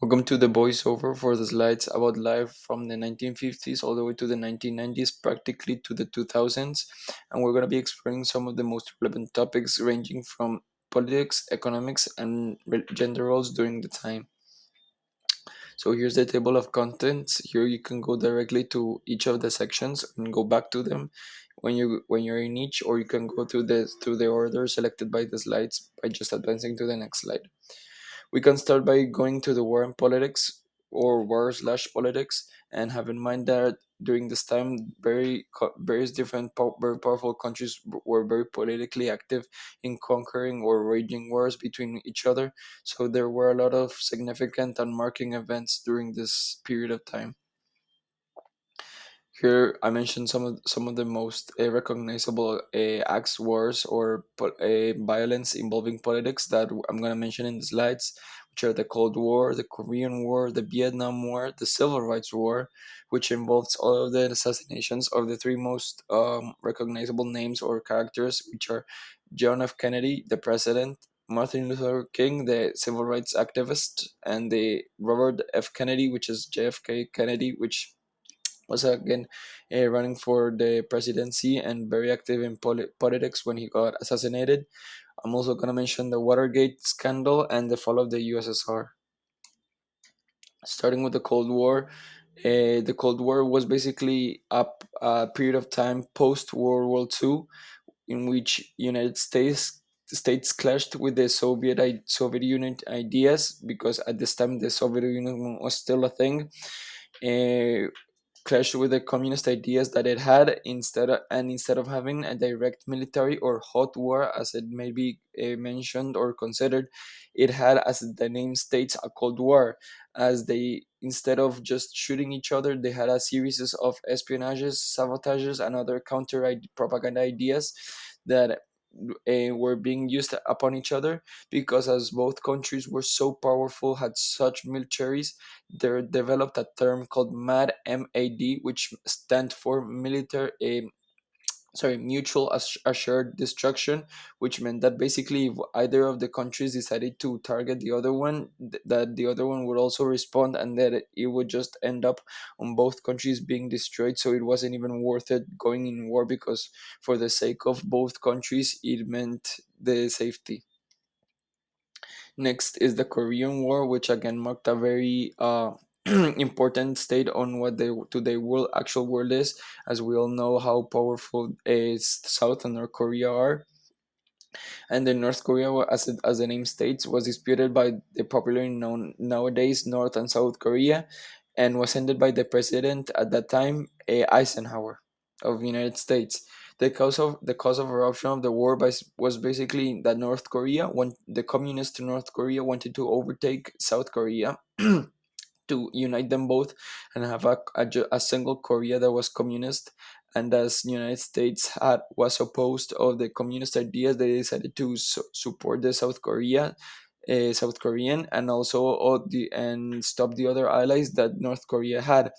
Welcome to the voiceover for the slides about life from the 1950s all the way to the 1990s, practically to the 2000s. And we're going to be exploring some of the most relevant topics ranging from politics, economics, and gender roles during the time. So here's the table of contents. Here you can go directly to each of the sections and go back to them when you're in each, or you can go through the order selected by the slides by just advancing to the next slide. We can start by going to the war and politics or war/politics, and have in mind that during this time, various different very powerful countries were very politically active in conquering or waging wars between each other. So there were a lot of significant and marking events during this period of time. Here, I mentioned some of the most recognizable acts, wars, or violence involving politics that I'm gonna mention in the slides, which are the Cold War, the Korean War, the Vietnam War, the Civil Rights War, which involves all of the assassinations of the three most recognizable names or characters, which are John F. Kennedy, the president, Martin Luther King, the civil rights activist, and the Robert F. Kennedy, which is JFK Kennedy, which was again running for the presidency and very active in politics when he got assassinated. I'm also going to mention the Watergate scandal and the fall of the USSR. Starting with the Cold War, the Cold War was basically a period of time post World War II in which United States clashed with the Soviet Union ideas, because at this time the Soviet Union was still a thing. Uh, Clashed with the communist ideas that it had, instead of having a direct military or hot war as it may be mentioned or considered, it had, as the name states, a cold war, as they, instead of just shooting each other, they had a series of espionages, sabotages, and other propaganda ideas that were being used upon each other, because as both countries were so powerful, had such militaries, they developed a term called MAD, which stands for mutual assured destruction, which meant that basically if either of the countries decided to target the other one, that the other one would also respond, and that it would just end up on both countries being destroyed. So it wasn't even worth it going in war, because for the sake of both countries, it meant the safety. Next is the Korean War, which again marked a very important state on what the today actual world is, as we all know how powerful South and North Korea are. And then North Korea, as the name states, was disputed by the popularly known nowadays North and South Korea, and was ended by the president at that time, Eisenhower of the United States. The cause of eruption of the war was basically that the communist North Korea wanted to overtake South Korea to unite them both and have a single Korea that was communist. And as the United States was opposed of the communist ideas, they decided to support the South Korean, and also and stop the other allies that North Korea had.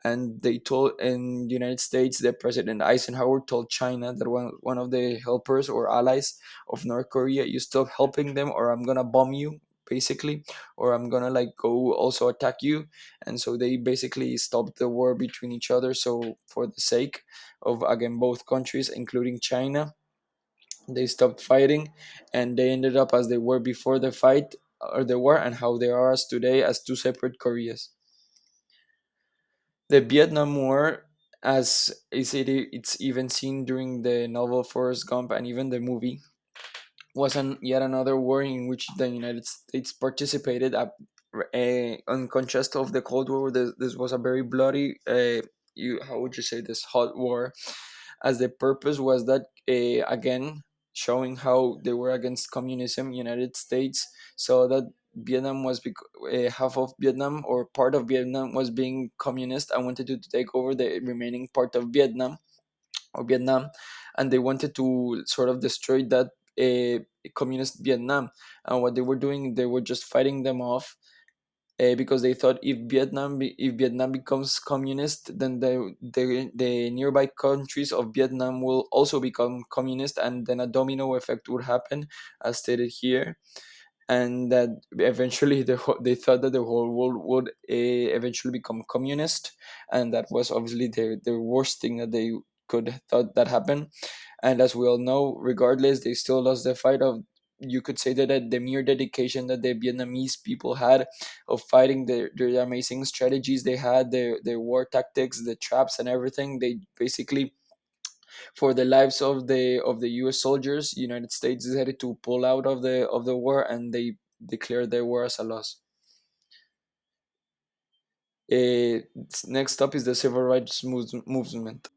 And they told in the United States, the President Eisenhower told China that one of the helpers or allies of North Korea, you stop helping them or I'm gonna bomb you, basically, or I'm gonna like go also attack you. And so they basically stopped the war between each other. So for the sake of, again, both countries, including China, they stopped fighting, and they ended up as they were before the fight or the war, and how they are as today, as two separate Koreas. The Vietnam War, it's even seen during the novel Forrest Gump and even the movie, was yet another war in which the United States participated. In contrast of the Cold War, this was a very bloody, how would you say this, hot war, as the purpose was that, again, showing how they were against communism. United States saw that half of Vietnam, or part of Vietnam, was being communist and wanted to take over the remaining part of Vietnam, and they wanted to sort of destroy that communist Vietnam. And what they were doing, they were just fighting them off, because they thought if Vietnam becomes communist, then the nearby countries of Vietnam will also become communist, and then a domino effect would happen, as stated here. and that eventually they thought that the whole world would eventually become communist, and that was obviously the worst thing that they could thought that happened. And as we all know, regardless, they still lost the fight of, you could say that the mere dedication that the Vietnamese people had of fighting, the amazing strategies they had, their war tactics, the traps and everything. They basically, for the lives of the US soldiers, United States decided to pull out of the war, and they declared their war as a loss. Uh, Next up is the civil rights movement.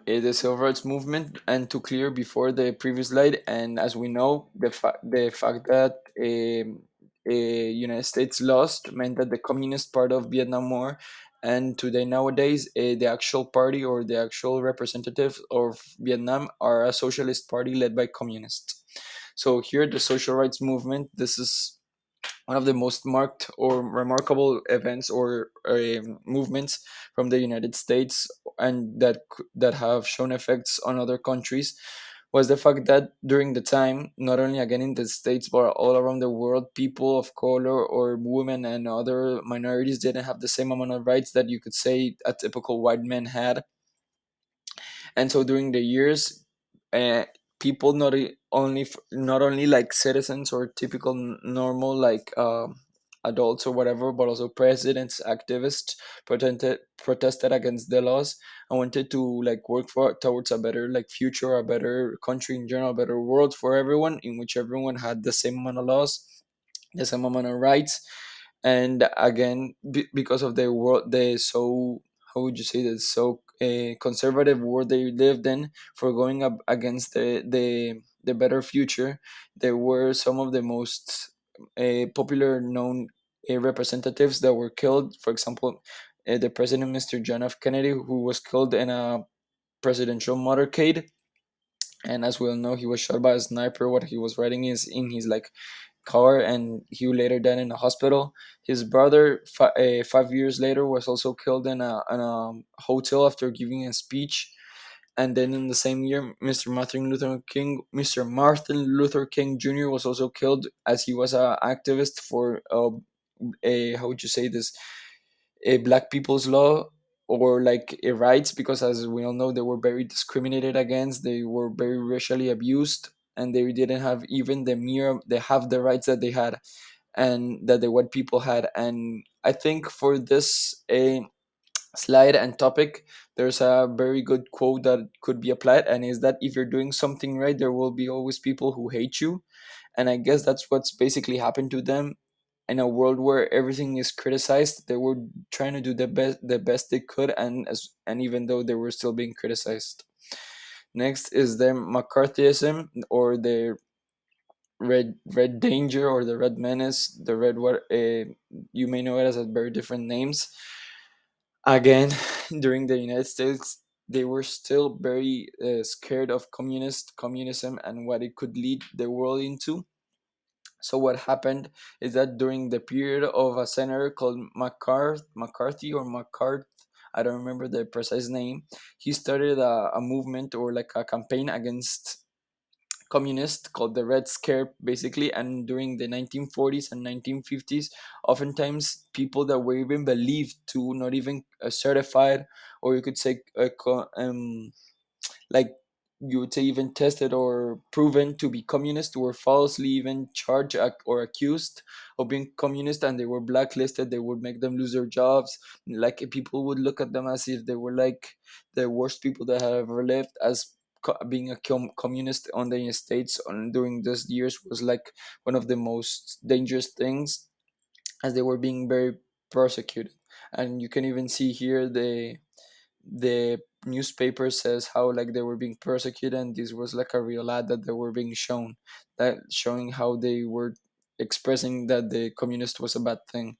The civil rights movement, and to clear before the previous slide, and as we know, the fact that United States lost meant that the communist part of Vietnam War, and today nowadays, the actual party or the actual representatives of Vietnam are a socialist party led by communists. So here, the social rights movement. This is one of the most marked or remarkable events or movements from the United States, and that have shown effects on other countries, was the fact that during the time, not only again in the States but all around the world, people of color or women and other minorities didn't have the same amount of rights that you could say a typical white man had. And so during the years, uh, people not only like citizens or typical normal like adults or whatever, but also presidents, activists protested against the laws and wanted to like work for towards a better like future, a better country in general, a better world for everyone, in which everyone had the same amount of laws, the same amount of rights. And again, because of the world, the so, how would you say this, so conservative world they lived in, for going up against the better future, there were some of the most popular known representatives that were killed. For example, the president, Mr. John F. Kennedy, who was killed in a presidential motorcade. And as we all know, he was shot by a sniper. What he was riding is in his like car, and he later died in a hospital. His brother, 5 years later, was also killed in a hotel after giving a speech. And then in the same year, Mr. Martin Luther King Jr. was also killed, as he was an activist for a, how would you say this, a black people's law, or like a rights, because as we all know, they were very discriminated against, they were very racially abused, and they didn't have even they have the rights that they had and that the white people had. And I think for this slide and topic, there's a very good quote that could be applied, and is that if you're doing something right, there will be always people who hate you. And I guess that's what's basically happened to them. In a world where everything is criticized, they were trying to do the best they could, and even though they were still being criticized. Next is the McCarthyism, or the red danger, or the red menace, the red what, you may know it as a very different names. Again, during the United States, they were still very scared of communism and what it could lead the world into. So what happened is that during the period of a senator called McCarthy or McCart, I don't remember the precise name, he started a movement or like a campaign against communists called the Red Scare, basically. And during the 1940s and 1950s, oftentimes people that were even believed to not even certified, or you could say like you would say even tested or proven to be communist, were falsely even charged or accused of being communist, and they were blacklisted. They would make them lose their jobs. Like people would look at them as if they were like the worst people that have ever lived, as being a communist on the United States during those years was like one of the most dangerous things, as they were being very persecuted. And you can even see here the newspaper says how like they were being persecuted, and this was like a real ad that they were being shown, that showing how they were expressing that the communist was a bad thing.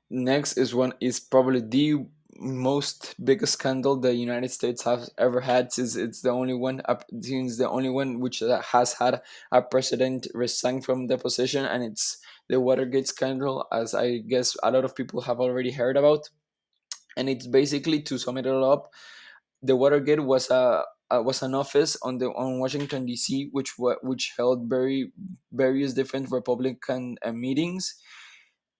Next is one is probably the most biggest scandal the United States has ever had, since it's the only one since the only one which has had a president resign from the position, and it's the Watergate scandal, as I guess a lot of people have already heard about. And it's basically, to sum it all up, the Watergate was was an office on Washington D.C., which held various different Republican meetings.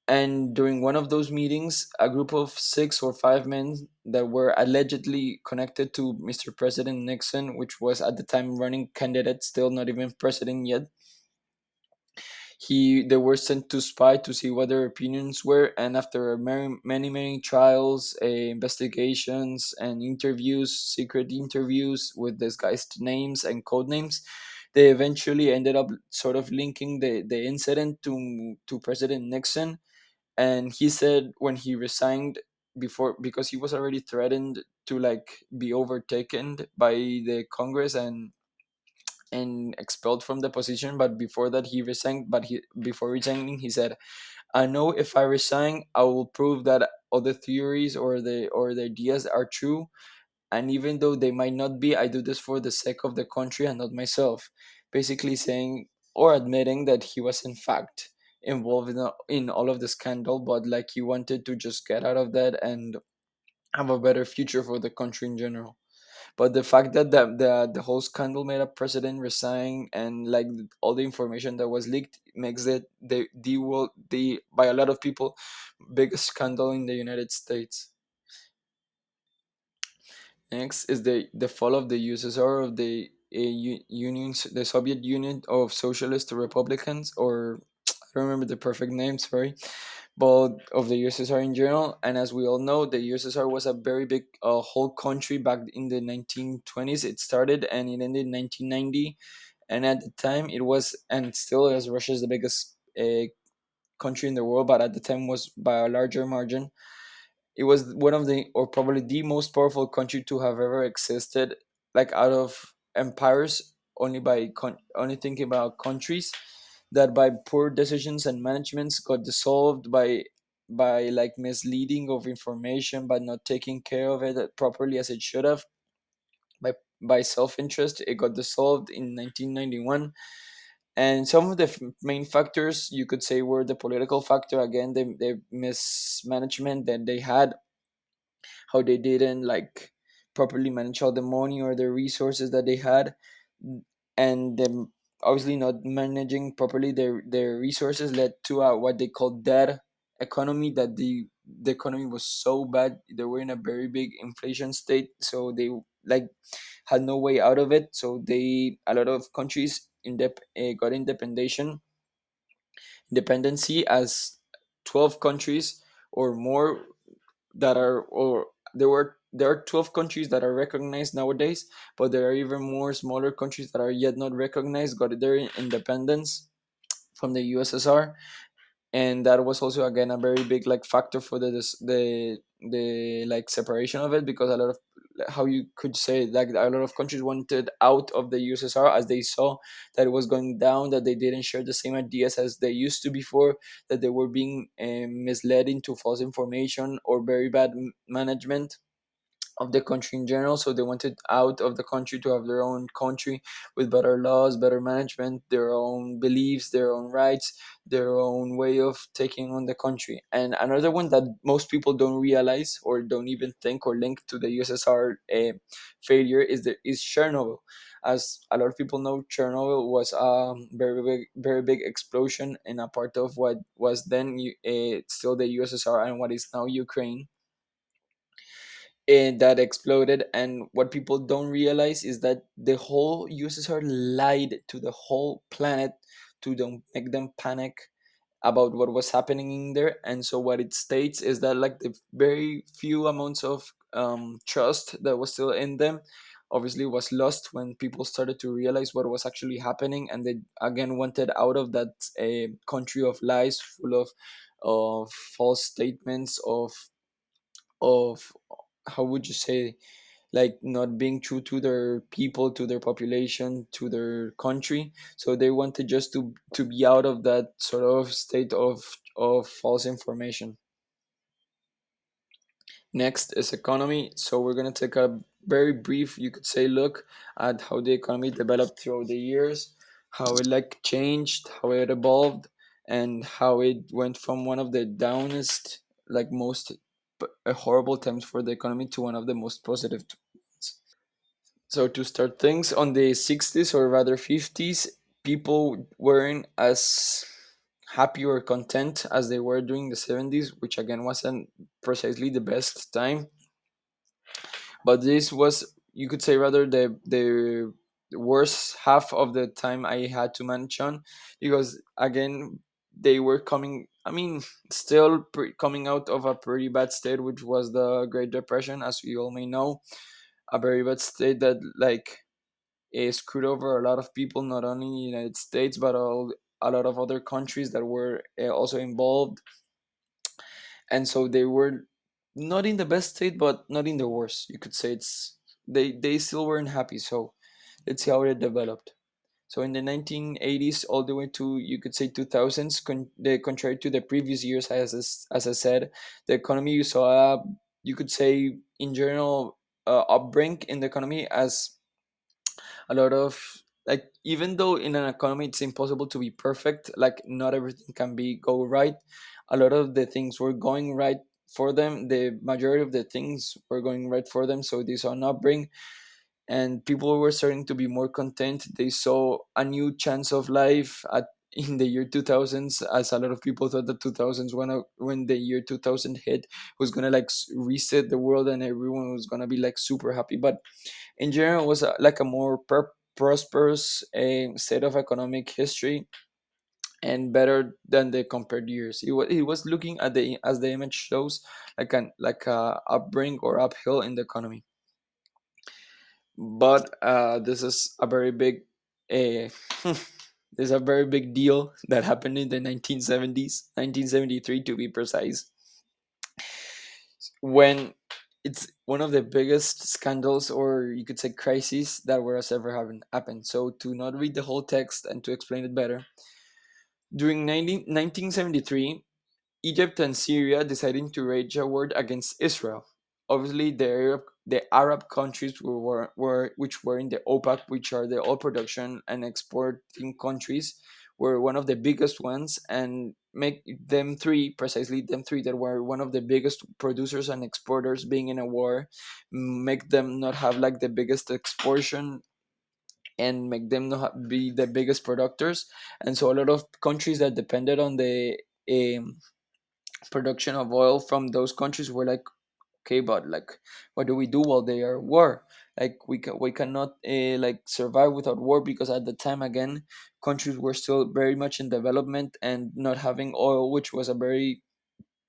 And during one of those meetings, a group of 6 or 5 men that were allegedly connected to Mr. President Nixon, which was at the time running candidate, still not even president yet, they were sent to spy to see what their opinions were. And after many trials, investigations, and interviews, secret interviews with disguised names and code names, they eventually ended up sort of linking the incident to President Nixon. And he said when he resigned, before, because he was already threatened to like be overtaken by the Congress and expelled from the position. But before that he resigned, but he before resigning he said, I know if I resign I will prove that all the theories or the ideas are true, and even though they might not be, I do this for the sake of the country and not myself. Basically saying or admitting that he was in fact involved in all of the scandal, but like he wanted to just get out of that and have a better future for the country in general. But the fact that the whole scandal made a president resign, and like all the information that was leaked, makes it the world, the by a lot of people, biggest scandal in the United States. Next is the fall of the USSR, of the unions, the Soviet Union of Socialist Republicans, or I don't remember the perfect name, sorry, but of the USSR in general. And as we all know, the USSR was a very big whole country back in the 1920s. It started and it ended in 1990, and at the time it was, and still is, Russia's the biggest country in the world, but at the time was by a larger margin. It was one of the, or probably the most powerful country to have ever existed, like out of empires, only thinking about countries that by poor decisions and managements got dissolved by like misleading of information, by not taking care of it properly as it should have, by self-interest. It got dissolved in 1991. And some of the main factors you could say were the political factor, again, the mismanagement that they had, how they didn't like properly manage all the money or the resources that they had, and them obviously not managing properly their resources led to what they call dead economy, that the economy was so bad, they were in a very big inflation state, so they like had no way out of it. So they, a lot of countries got independency as 12 countries or more that are, or there are 12 countries that are recognized nowadays, but there are even more smaller countries that are yet not recognized, got their independence from the USSR. And that was also again a very big like factor for the like separation of it, because a lot of, how you could say, like a lot of countries wanted out of the USSR as they saw that it was going down, that they didn't share the same ideas as they used to before, that they were being misled into false information or very bad management of the country in general. So they wanted out of the country to have their own country with better laws, better management, their own beliefs, their own rights, their own way of taking on the country. And another one that most people don't realize or don't even think or link to the USSR failure is Chernobyl. As a lot of people know, Chernobyl was a very big explosion in a part of what was then still the USSR and what is now Ukraine, and that exploded. And what people don't realize is that the whole USSR lied to the whole planet to don't make them panic about what was happening in there. And so what it states is that like the very few amounts of trust that was still in them obviously was lost when people started to realize what was actually happening, and they again wanted out of that country of lies, full of false statements, of how would you say, like not being true to their people, to their population, to their country. So they wanted just to be out of that sort of state of false information. Next is economy. So we're going to take a very brief, you could say, look at how the economy developed throughout the years, how it like changed, how it evolved, and how it went from one of the downest, like most horrible times for the economy to one of the most positive. So to start things, on the 60s or rather 50s, people weren't as happy or content as they were during the 70s, which again wasn't precisely the best time. But this was, you could say, rather the worst half of the time I had to manage on, because again they were coming. I mean, still coming out of a pretty bad state, which was the Great Depression, as we all may know, a very bad state that like screwed over a lot of people, not only in the United States but a lot of other countries that were also involved. And so they were not in the best state, but not in the worst. You could say it's they still weren't happy. So let's see how it developed. So in the 1980s, all the way to, you could say, 2000s, contrary to the previous years, as I said, the economy, you saw you could say in general upbring in the economy, as a lot of, like, even though in an economy it's impossible to be perfect, like not everything can be go right, a lot of the things were going right for them. The majority of the things were going right for them, so this on upbring, and people were starting to be more content. They saw a new chance of life in the year 2000s, as a lot of people thought the 2000s, when the year 2000 hit, was gonna like reset the world and everyone was gonna be like super happy. But in general, it was like a more prosperous state of economic history, and better than the compared years. It was looking at the, as the image shows, like a upbring or uphill in the economy. But this is a very big uh, there's a very big deal that happened in the 1970s, 1973 to be precise, when it's one of the biggest scandals, or you could say crises, that was ever happened. So to not read the whole text and to explain it better, during 1973, Egypt and Syria decided to wage a war against Israel. Obviously, the Arab countries which were in the OPEC, which are the oil production and exporting countries, were one of the biggest ones, and make them three, precisely them three that were one of the biggest producers and exporters, being in a war, make them not have like the biggest exportation, and make them not be the biggest producers. And so a lot of countries that depended on the um, production of oil from those countries were like, okay, but like, what do we do while they are at war? Like we cannot like survive without war, because at the time, again, countries were still very much in development, and not having oil, which was a very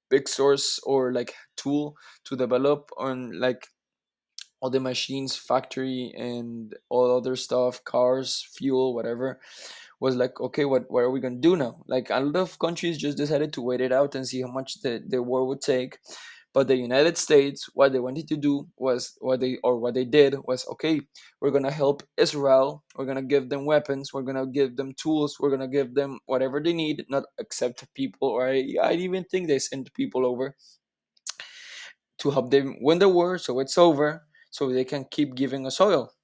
big source or like tool to develop on like all the machines, factory, and all other stuff, cars, fuel, whatever, was like, okay, what are we gonna do now? Like a lot of countries just decided to wait it out and see how much the war would take. But the United States, what they wanted to do was, what they did was, okay, we're gonna help Israel, we're gonna give them weapons, we're gonna give them tools, we're gonna give them whatever they need, not accept people, or I even think they sent people over to help them win the war, so it's over, so they can keep giving us oil.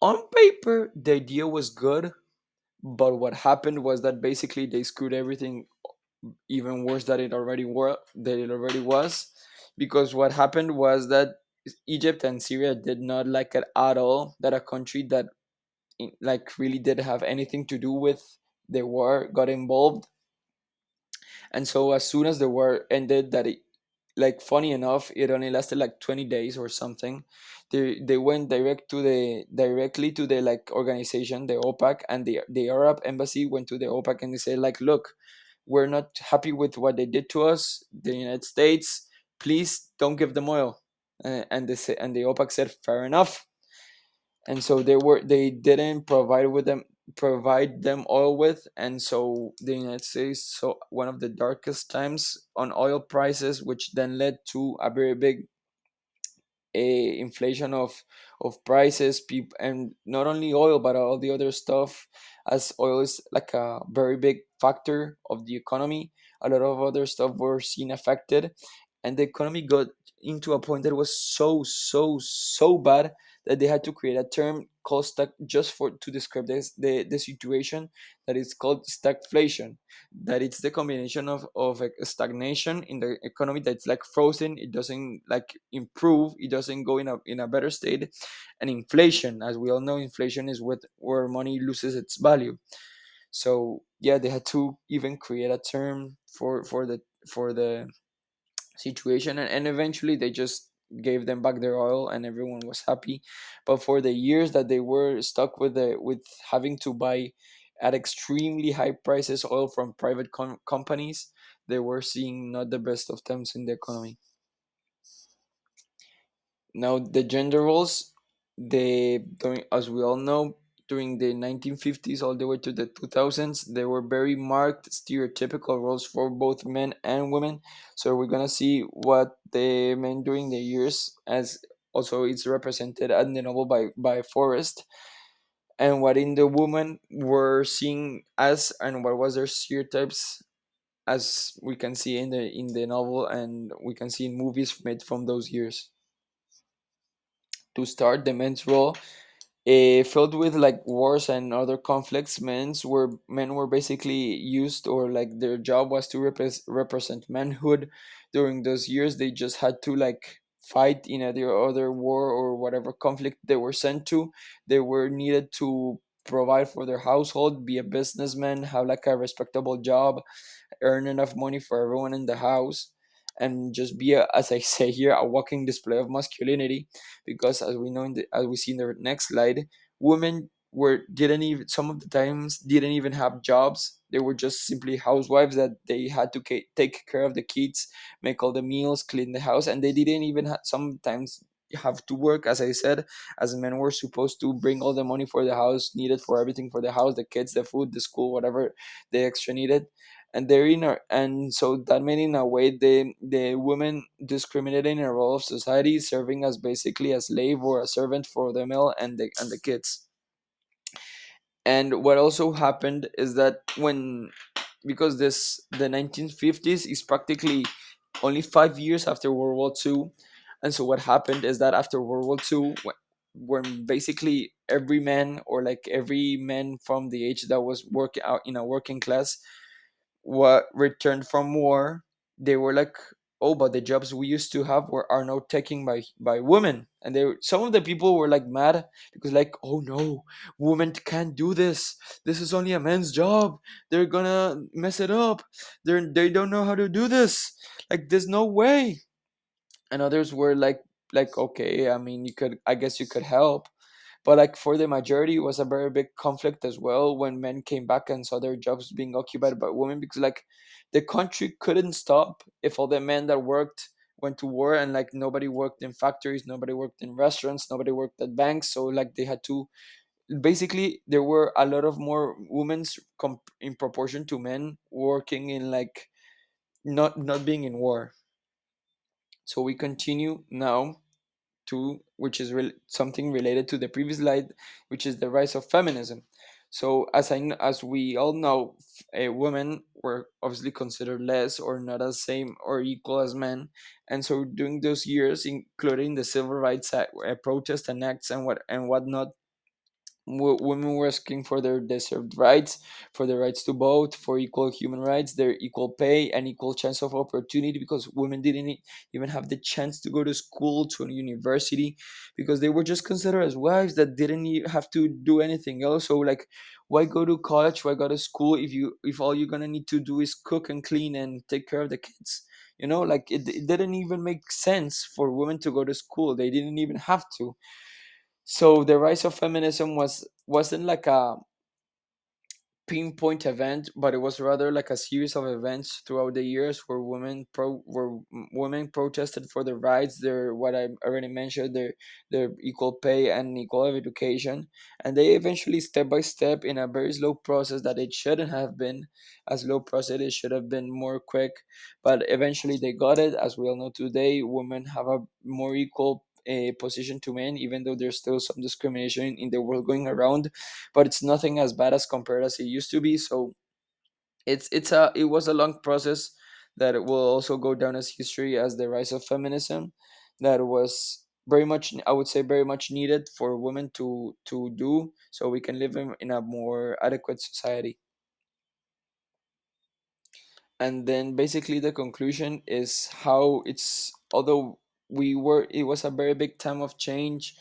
On paper, the idea was good, but what happened was that basically they screwed everything even worse than it already was, because what happened was that Egypt and Syria did not like it at all that a country that like really did have anything to do with the war got involved. And so as soon as the war ended, that it, like, funny enough, it only lasted like 20 days or something. They went directly to the like organization, the OPEC, and the Arab embassy went to the OPEC and they said like, look, we're not happy with what they did to us, the United States, please don't give them oil. And the OPEC said fair enough. And so they didn't provide them oil with. And so the United States saw one of the darkest times on oil prices, which then led to a very big inflation of prices, people, and not only oil but all the other stuff, as oil is like a very big factor of the economy. A lot of other stuff were seen affected, and the economy got into a point that was so bad that they had to create a term called just for to describe the situation, that is called stagflation. That it's the combination of a stagnation in the economy that's like frozen, it doesn't like improve, it doesn't go in a better state, and inflation. As we all know, inflation is where money loses its value. So yeah, they had to even create a term for the situation, and eventually they just gave them back their oil and everyone was happy. But for the years that they were stuck with having to buy at extremely high prices oil from private companies, they were seeing not the best of times in the economy. Now the gender roles, as we all know, during the 1950s all the way to the 2000s, there were very marked stereotypical roles for both men and women. So we're gonna see what the men during the years, as also it's represented at the novel by Forrest, and what in the woman were seeing as, and what was their stereotypes, as we can see in the novel and we can see in movies made from those years. To start, the men's role, filled with like wars and other conflicts, men were basically used, or like their job was to represent manhood. During those years they just had to like fight in either other war or whatever conflict they were sent to. They were needed to provide for their household, be a businessman, have like a respectable job, earn enough money for everyone in the house, and just be as I say here, a walking display of masculinity. Because as we know as we see in the next slide, women were didn't even some of the times didn't even have jobs. They were just simply housewives, that they had to take care of the kids, make all the meals, clean the house, and they didn't even sometimes have to work, as I said, as men were supposed to bring all the money for the house needed for everything, for the house, the kids, the food, the school, whatever they extra needed. And so that made in a way the women discriminated in a role of society, serving as basically a slave or a servant for the male and the kids. And what also happened is that when, because this the 1950s is practically only 5 years after World War II. And so what happened is that after World War II, when basically every man, or like every man from the age that was working out in a working class, what returned from war, they were like, oh, but the jobs we used to have are now taken by women. And some of the people were like mad, because like, oh no, women can't do this, this is only a man's job, they're gonna mess it up, they don't know how to do this, like there's no way. And others were like, okay, I mean, I guess you could help. But like for the majority, it was a very big conflict as well when men came back and saw their jobs being occupied by women, because like the country couldn't stop if all the men that worked went to war, and like nobody worked in factories, nobody worked in restaurants, nobody worked at banks. So like they had to, basically there were a lot of more women's in proportion to men working in like not being in war. So we continue now to, which is something related to the previous slide, which is the rise of feminism. So as we all know, women were obviously considered less or not as same or equal as men. And so during those years, including the civil rights protests and acts and whatnot, women were asking for their deserved rights, for the rights to vote, for equal human rights, their equal pay and equal chance of opportunity, because women didn't even have the chance to go to school, to a university, because they were just considered as wives that didn't have to do anything else. So like, why go to college, why go to school if all you're gonna need to do is cook and clean and take care of the kids? Like it didn't even make sense for women to go to school, they didn't even have to. So the rise of feminism wasn't like a pinpoint event, but it was rather like a series of events throughout the years where women protested for their rights, their, what I already mentioned, their equal pay and equal education. And they eventually, step by step, in a very slow process that it shouldn't have been a slow process, it should have been more quick, but eventually they got it. As we all know today, women have a more equal a position to men, even though there's still some discrimination in the world going around, but it's nothing as bad as compared as it used to be. So it was a long process that will also go down as history as the rise of feminism, that was very much, I would say, very much needed for women to do, so we can live in a more adequate society. And then basically the conclusion is how it's, although it was a very big time of change,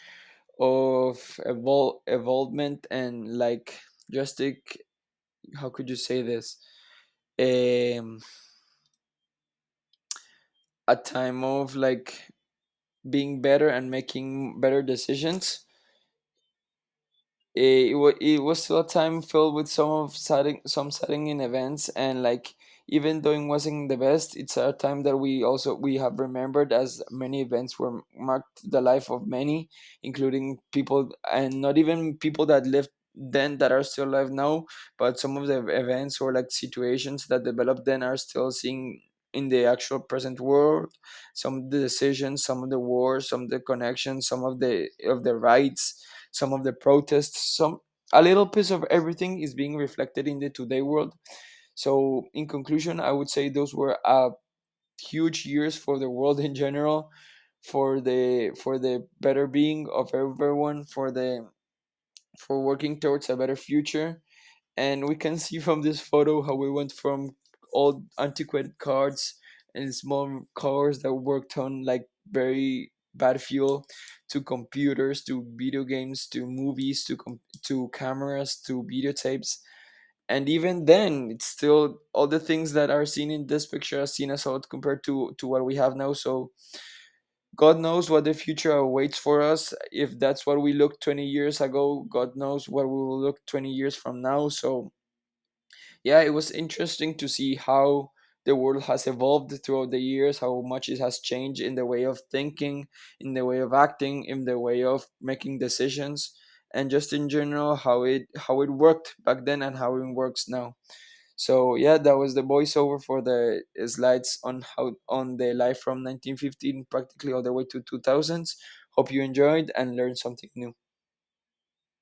of evolvement, and like drastic, how could you say this, um a time of like being better and making better decisions. It was still a time filled with some saddening events, and like even though it wasn't the best, it's a time that we have remembered, as many events were marked the life of many, including people, and not even people that lived then that are still alive now, but some of the events or like situations that developed then are still seeing in the actual present world. Some of the decisions, some of the wars, some of the connections, some of the rights, some of the protests, some a little piece of everything is being reflected in the today world. So in conclusion, I would say those were huge years for the world in general, for the better being of everyone, for working towards a better future. And we can see from this photo how we went from old antiquated cars and small cars that worked on like very bad fuel, to computers, to video games, to movies, to cameras, to videotapes. And even then, it's still all the things that are seen in this picture are seen as old compared to what we have now. So God knows what the future awaits for us. If that's what we looked 20 years ago, God knows what we will look 20 years from now. So yeah, it was interesting to see how the world has evolved throughout the years, how much it has changed in the way of thinking, in the way of acting, in the way of making decisions, and just in general how it worked back then and how it works now. So yeah, that was the voiceover for the slides on how on the life from 1915 practically all the way to 2000s. Hope you enjoyed and learned something new.